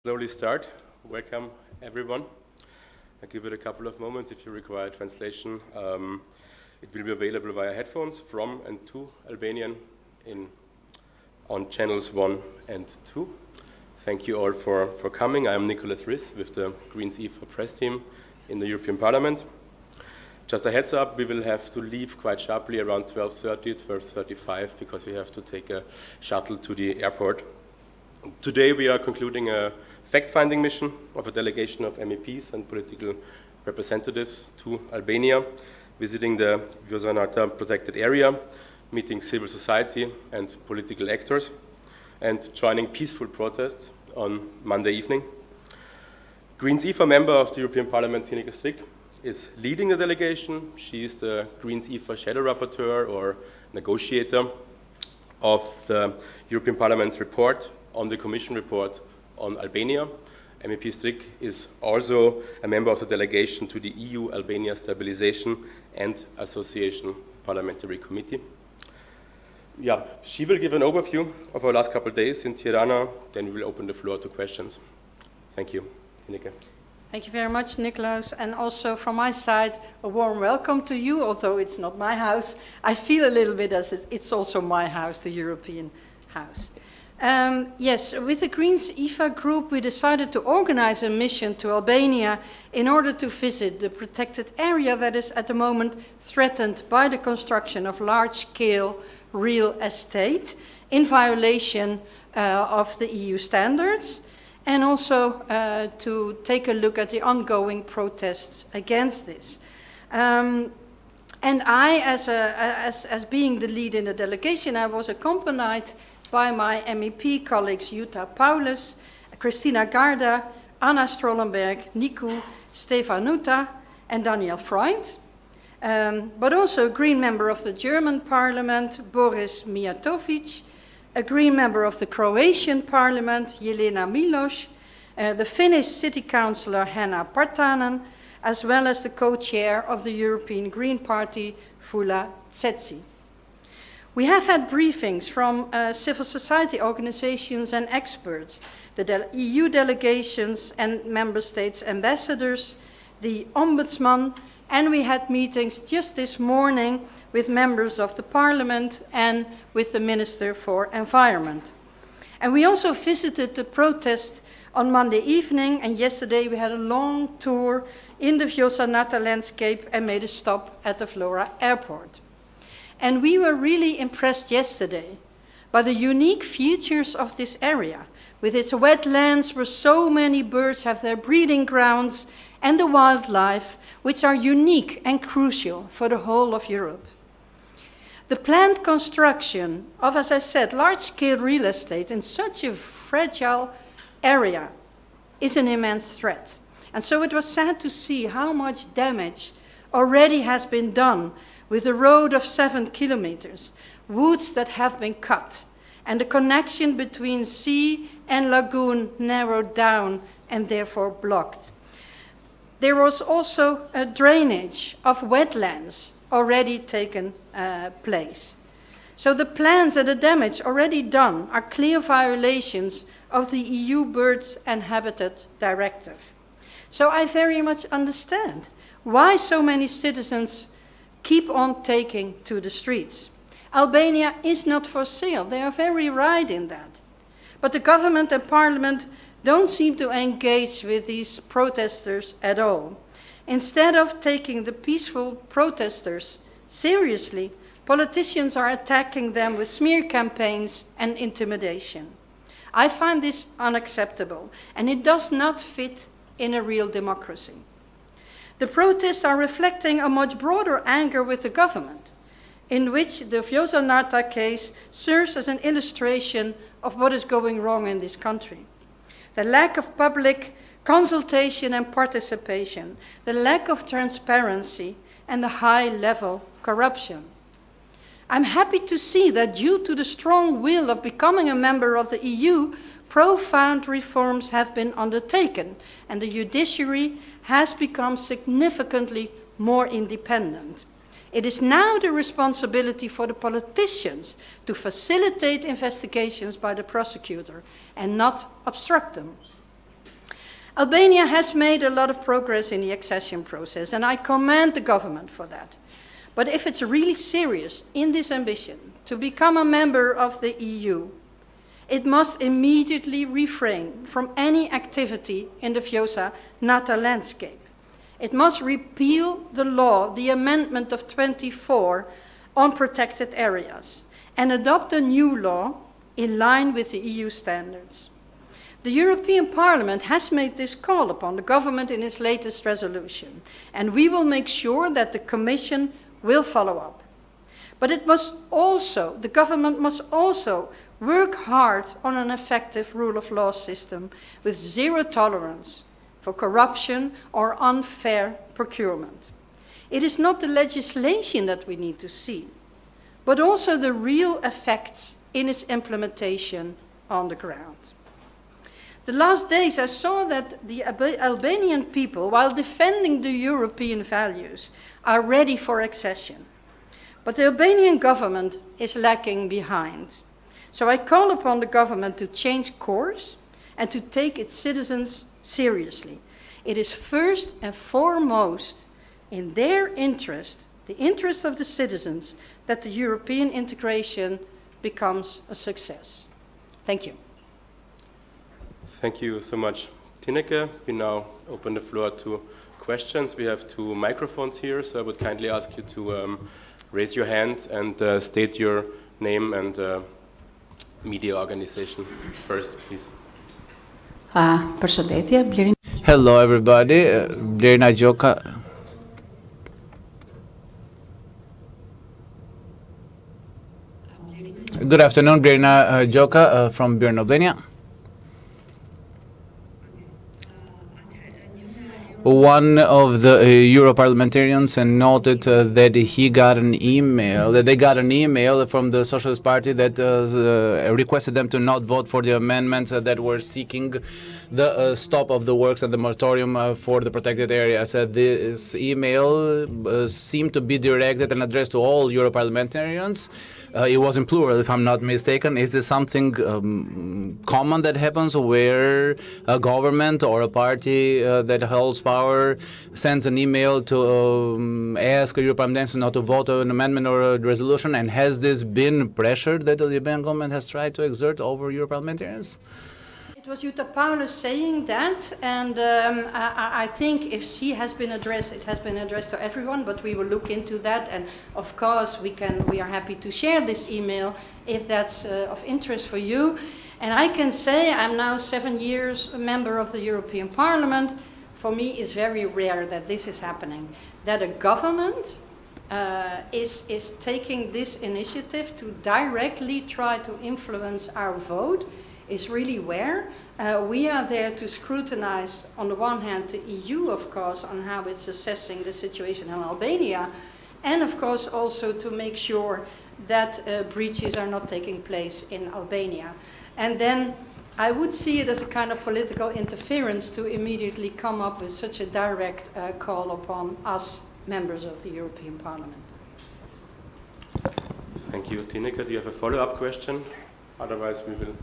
Slowly start. Welcome, everyone. I'll give it a couple of moments if you require translation. It will be available via headphones from and to Albanian on channels 1 and 2. Thank you all for coming. I am Nicholas Riss with the Greens EFA press team in the European Parliament. Just a heads up, we will have to leave quite sharply around 12:30, 12:35, because we have to take a shuttle to the airport. Today we are concluding a fact-finding mission of a delegation of MEPs and political representatives to Albania, visiting the Vjosa-Narta protected area, meeting civil society and political actors, and joining peaceful protests on Monday evening. Greens EFA member of the European Parliament, Tineke Strik, is leading the delegation. She is the Greens EFA shadow rapporteur or negotiator of the European Parliament's report on the Commission report on Albania. MEP Strik is also a member of the delegation to the EU-Albania Stabilization and Association Parliamentary Committee. Yeah, she will give an overview of our last couple of days in Tirana, then we will open the floor to questions. Thank you. Tineke. Thank you very much, Nicholas, and also from my side, a warm welcome to you, although it's not my house. I feel a little bit as it's also my house, the European house. Yes, with the Greens EFA Group, we decided to organize a mission to Albania in order to visit the protected area that is at the moment threatened by the construction of large-scale real estate in violation of the EU standards, and also to take a look at the ongoing protests against this. And I, as being the lead in the delegation, I was accompanied by my MEP colleagues Jutta Paulus, Christina Garda, Anna Strollenberg, Niku Stefanuta, and Daniel Freund. But also a Green member of the German Parliament, Boris Mijatovic, a Green member of the Croatian Parliament, Jelena Milos, the Finnish City Councillor, Hanna Partanen, as well as the co-chair of the European Green Party, Vula Tsetsi. We have had briefings from civil society organizations and experts, the EU delegations and member states ambassadors, the ombudsman, and we had meetings just this morning with members of the parliament and with the Minister for Environment. And we also visited the protest on Monday evening, and yesterday we had a long tour in the Vjosa-Narta landscape and made a stop at the Vlora airport. And we were really impressed yesterday by the unique features of this area, with its wetlands where so many birds have their breeding grounds, and the wildlife, which are unique and crucial for the whole of Europe. The planned construction of, as I said, large-scale real estate in such a fragile area is an immense threat. And so it was sad to see how much damage already has been done with a road of 7 kilometers, woods that have been cut, and the connection between sea and lagoon narrowed down and therefore blocked. There was also a drainage of wetlands already taken place. So the plans and the damage already done are clear violations of the EU Birds and Habitat Directive. So I very much understand why so many citizens keep on taking to the streets. Albania is not for sale. They are very right in that. But the government and parliament don't seem to engage with these protesters at all. Instead of taking the peaceful protesters seriously, politicians are attacking them with smear campaigns and intimidation. I find this unacceptable, and it does not fit in a real democracy. The protests are reflecting a much broader anger with the government, in which the Vjosa-Narta case serves as an illustration of what is going wrong in this country. The lack of public consultation and participation, the lack of transparency, and the high-level corruption. I'm happy to see that due to the strong will of becoming a member of the EU, profound reforms have been undertaken, and the judiciary has become significantly more independent. It is now the responsibility for the politicians to facilitate investigations by the prosecutor and not obstruct them. Albania has made a lot of progress in the accession process, and I commend the government for that. But if it's really serious in this ambition to become a member of the EU, it must immediately refrain from any activity in the Vjosa-Narta landscape. It must repeal the law, the Amendment of 24 on protected areas, and adopt a new law in line with the EU standards. The European Parliament has made this call upon the government in its latest resolution, and we will make sure that the Commission will follow up. But the government must also work hard on an effective rule of law system with zero tolerance for corruption or unfair procurement. It is not the legislation that we need to see, but also the real effects in its implementation on the ground. The last days I saw that the Albanian people, while defending the European values, are ready for accession. But the Albanian government is lagging behind. So I call upon the government to change course and to take its citizens seriously. It is first and foremost in their interest, the interest of the citizens, that the European integration becomes a success. Thank you. Thank you so much, Tineke. We now open the floor to questions. We have 2 microphones here, so I would kindly ask you to raise your hand and state your name and media organization first, please. Hello, everybody. Blerina Gjoka. Good afternoon, Blerina Gjoka from Björn, Albania. One of the Euro parliamentarians noted that they got an email from the Socialist Party that requested them to not vote for the amendments that were seeking the stop of the works and the moratorium for the protected area. Said this email seemed to be directed and addressed to all Euro parliamentarians. It was in plural, if I'm not mistaken. Is this something common that happens where a government or a party that holds power sends an email to ask a European parliamentarian not to vote on an amendment or a resolution? And has this been pressure that the Albanian government has tried to exert over Euro parliamentarians? It was Jutta Paulus saying that, and I think if she has been addressed, it has been addressed to everyone, but we will look into that, and of course we are happy to share this email if that's of interest for you. And I can say I'm now 7 years a member of the European Parliament. For me, it's very rare that this is happening, that a government is taking this initiative to directly try to influence our vote. Is really where we are there to scrutinize, on the one hand, the EU, of course, on how it's assessing the situation in Albania, and of course also to make sure that breaches are not taking place in Albania. And then I would see it as a kind of political interference to immediately come up with such a direct call upon us, members of the European Parliament. Thank you, Tineke. Do you have a follow-up question? Otherwise, we will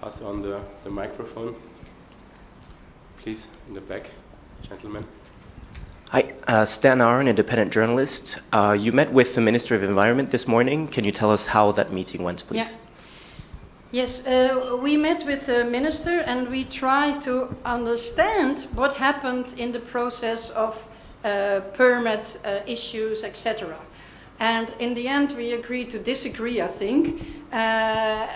pass on the microphone. Please, in the back, gentlemen. Hi, Stan Aron, independent journalist. You met with the Minister of Environment this morning. Can you tell us how that meeting went, please? Yeah. Yes, we met with the Minister and we tried to understand what happened in the process of permit issues, etc. And in the end, we agreed to disagree, I think,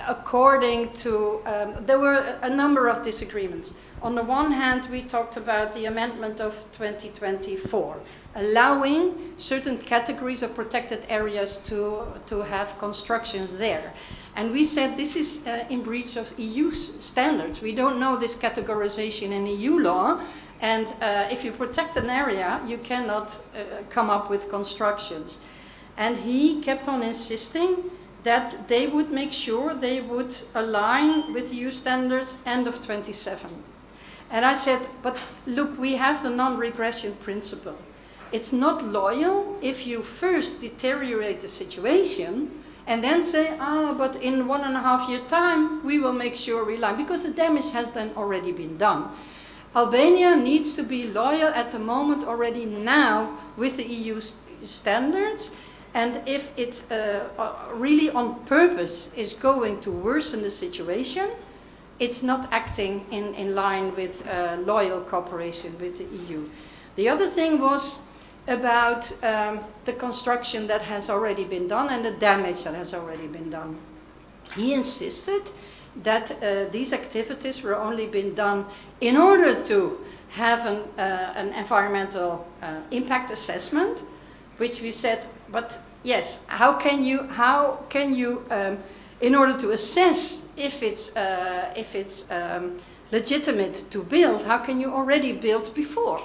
according to, there were a number of disagreements. On the one hand, we talked about the amendment of 2024, allowing certain categories of protected areas to have constructions there. And we said this is in breach of EU standards. We don't know this categorization in EU law. And if you protect an area, you cannot come up with constructions. And he kept on insisting that they would make sure they would align with EU standards end of 27. And I said, but look, we have the non-regression principle. It's not loyal if you first deteriorate the situation and then say, but in 1.5 years' time, we will make sure we align, because the damage has then already been done. Albania needs to be loyal at the moment already now with the EU standards, and if it really on purpose is going to worsen the situation, it's not acting in line with loyal cooperation with the EU. The other thing was about the construction that has already been done and the damage that has already been done. He insisted that these activities were only been done in order to have an environmental impact assessment, which we said, but yes, how can you in order to assess if it's legitimate to build, how can you already build before?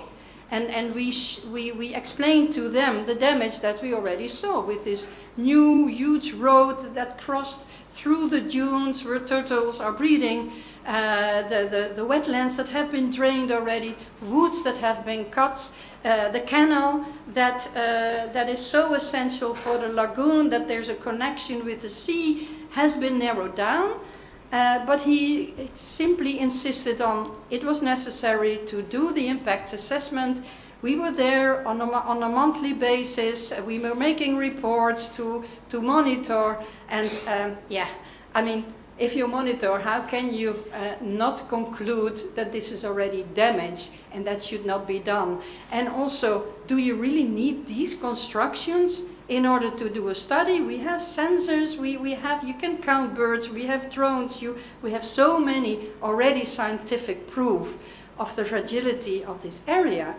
And we explained to them the damage that we already saw with this new huge road that crossed through the dunes where turtles are breeding, the wetlands that have been drained already, woods that have been cut, the canal that is so essential for the lagoon that there's a connection with the sea has been narrowed down. But he simply insisted on it was necessary to do the impact assessment. We were there on a monthly basis. We were making reports to monitor. And yeah, I mean, if you monitor, how can you not conclude that this is already damage and that should not be done? And also, do you really need these constructions in order to do a study? We have sensors, you can count birds, we have drones, we have so many already scientific proof of the fragility of this area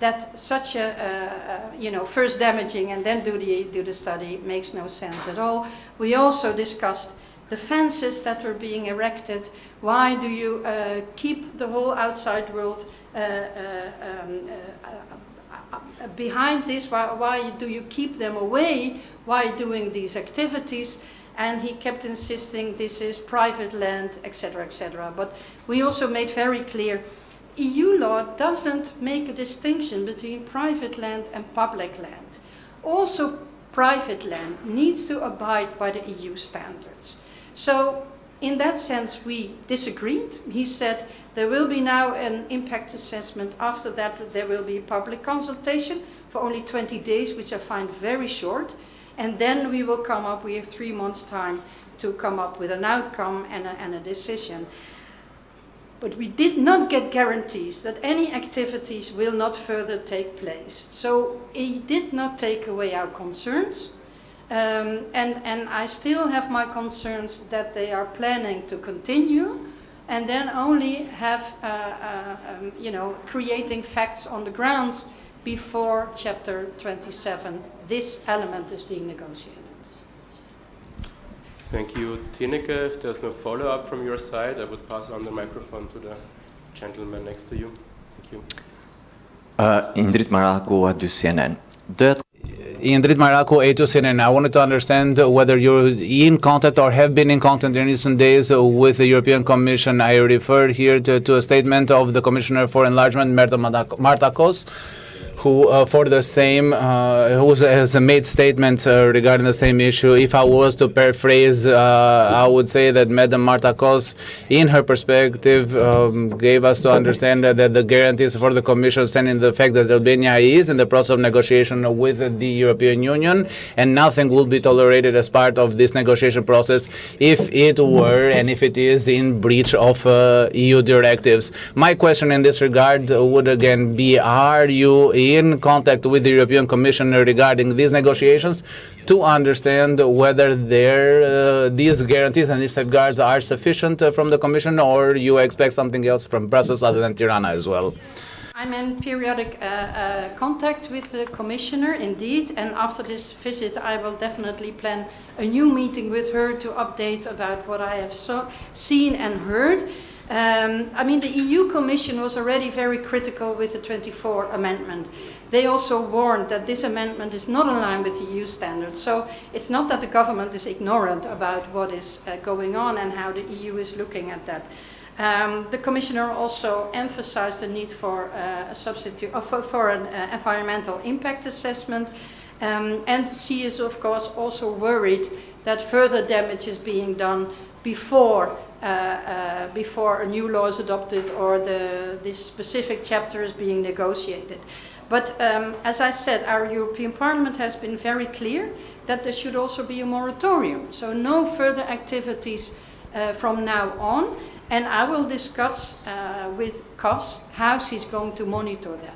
that such first damaging and then do the study makes no sense at all. We also discussed the fences that were being erected. Why do you keep the whole outside world behind this? Why do you keep them away? Why doing these activities? And he kept insisting this is private land, etc., etc. But we also made very clear EU law doesn't make a distinction between private land and public land. Also, private land needs to abide by the EU standards. So, in that sense, we disagreed. He said there will be now an impact assessment. After that, there will be public consultation for only 20 days, which I find very short. And then we will come up, we have 3 months' time to come up with an outcome and a decision. But we did not get guarantees that any activities will not further take place. So he did not take away our concerns. And I still have my concerns that they are planning to continue and then only have, creating facts on the grounds before Chapter 27. This element is being negotiated. Thank you, Tineke. If there's no follow-up from your side, I would pass on the microphone to the gentleman next to you. Thank you. Indrit Maraku at CNN. Indrit Maraku, A2CNN. I wanted to understand whether you're in contact or have been in contact in recent days with the European Commission. I refer here to a statement of the Commissioner for Enlargement, Martakos, who for the same, who has made statements regarding the same issue. If I was to paraphrase, I would say that Madam Martakos, in her perspective, gave us to understand that the guarantees for the Commission stand in the fact that Albania is in the process of negotiation with the European Union, and nothing will be tolerated as part of this negotiation process if it were and if it is in breach of EU directives. My question in this regard would again be, are you in contact with the European Commission regarding these negotiations to understand whether these guarantees and these safeguards are sufficient from the Commission, or you expect something else from Brussels other than Tirana as well? I'm in periodic contact with the Commissioner, indeed, and after this visit I will definitely plan a new meeting with her to update about what I have seen and heard. I mean, the EU Commission was already very critical with the 24 amendment. They also warned that this amendment is not in line with the EU standards. So it's not that the government is ignorant about what is going on and how the EU is looking at that. The Commissioner also emphasized the need for a substitute for an environmental impact assessment. And she is, of course, also worried that further damage is being done before a new law is adopted or this specific chapter is being negotiated. But as I said, our European Parliament has been very clear that there should also be a moratorium. So no further activities from now on. And I will discuss with Kos how she's going to monitor that.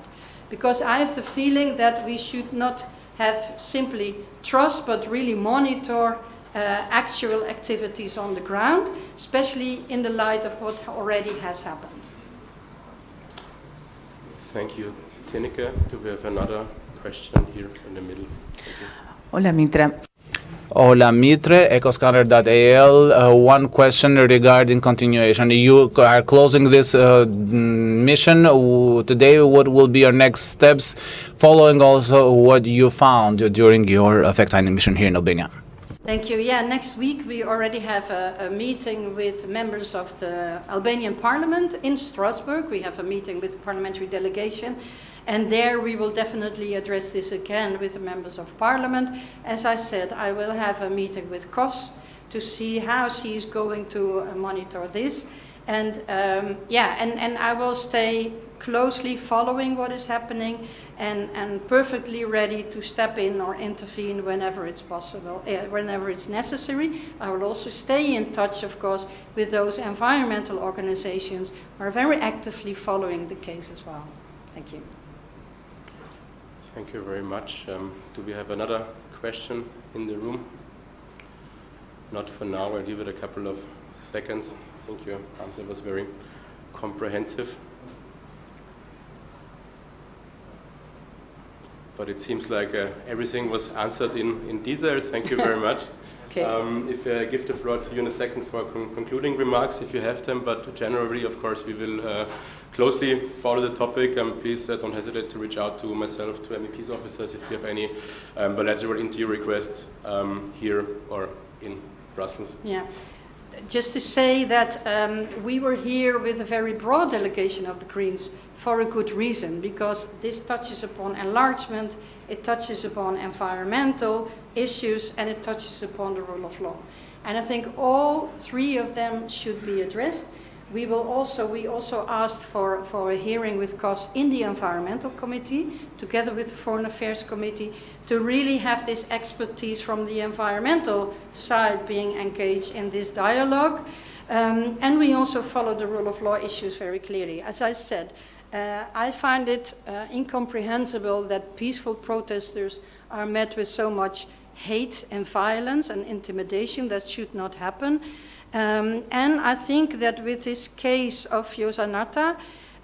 Because I have the feeling that we should not have simply trust, but really monitor actual activities on the ground, especially in the light of what already has happened. Thank you, Tineke. Do we have another question here in the middle? Hola, Mitra. Hola Mitre, ecoscanner.al. One question regarding continuation. You are closing this mission today. What will be your next steps following also what you found during your fact-finding mission here in Albania? Thank you. Yeah, next week we already have a meeting with members of the Albanian Parliament in Strasbourg. We have a meeting with the parliamentary delegation. And there we will definitely address this again with the members of Parliament. As I said, I will have a meeting with Kos to see how she is going to monitor this. And and I will stay closely following what is happening and perfectly ready to step in or intervene whenever it's possible, whenever it's necessary. I will also stay in touch, of course, with those environmental organizations who are very actively following the case as well. Thank you. Thank you very much. Do we have another question in the room? Not for now. I'll give it a couple of seconds. I think your answer was very comprehensive. But it seems like everything was answered in detail. Thank you very much. Okay. If I give the floor to you in a second for concluding remarks, if you have them, but generally, of course, we will closely follow the topic. Please don't hesitate to reach out to myself, to MEP's officers, if you have any bilateral interview requests here or in Brussels. Yeah. Just to say that we were here with a very broad delegation of the Greens for a good reason, because this touches upon enlargement, it touches upon environmental issues, and it touches upon the rule of law. And I think all three of them should be addressed. We also asked for a hearing with Kos in the Environmental Committee, together with the Foreign Affairs Committee, to really have this expertise from the environmental side being engaged in this dialogue. And we also follow the rule of law issues very clearly. As I said, I find it incomprehensible that peaceful protesters are met with so much hate and violence and intimidation. That should not happen. And I think that with this case of Vjosa-Narta,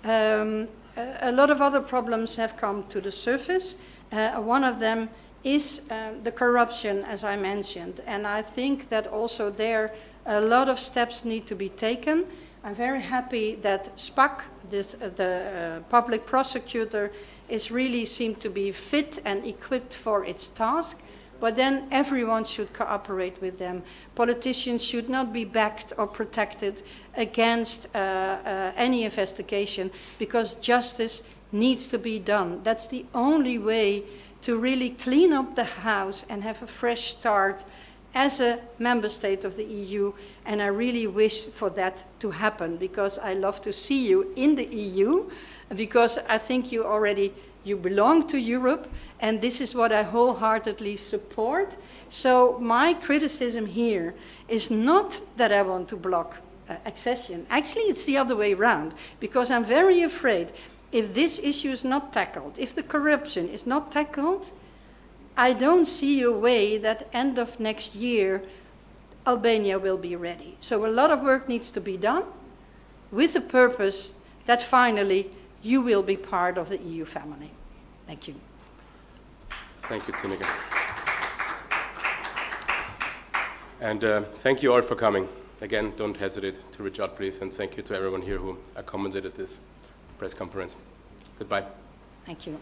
a lot of other problems have come to the surface. One of them is the corruption, as I mentioned. And I think that also there a lot of steps need to be taken. I'm very happy that SPAC, the public prosecutor, really seemed to be fit and equipped for its task. But then everyone should cooperate with them. Politicians should not be backed or protected against any investigation, because justice needs to be done. That's the only way to really clean up the house and have a fresh start as a member state of the EU. And I really wish for that to happen, because I love to see you in the EU, because I think you belong to Europe, and this is what I wholeheartedly support. So my criticism here is not that I want to block accession. Actually, it's the other way around, because I'm very afraid if this issue is not tackled, if the corruption is not tackled, I don't see a way that end of next year Albania will be ready. So a lot of work needs to be done with the purpose that finally you will be part of the EU family. Thank you. Thank you, Tineke. And thank you all for coming. Again, don't hesitate to reach out, please. And thank you to everyone here who accommodated this press conference. Goodbye. Thank you.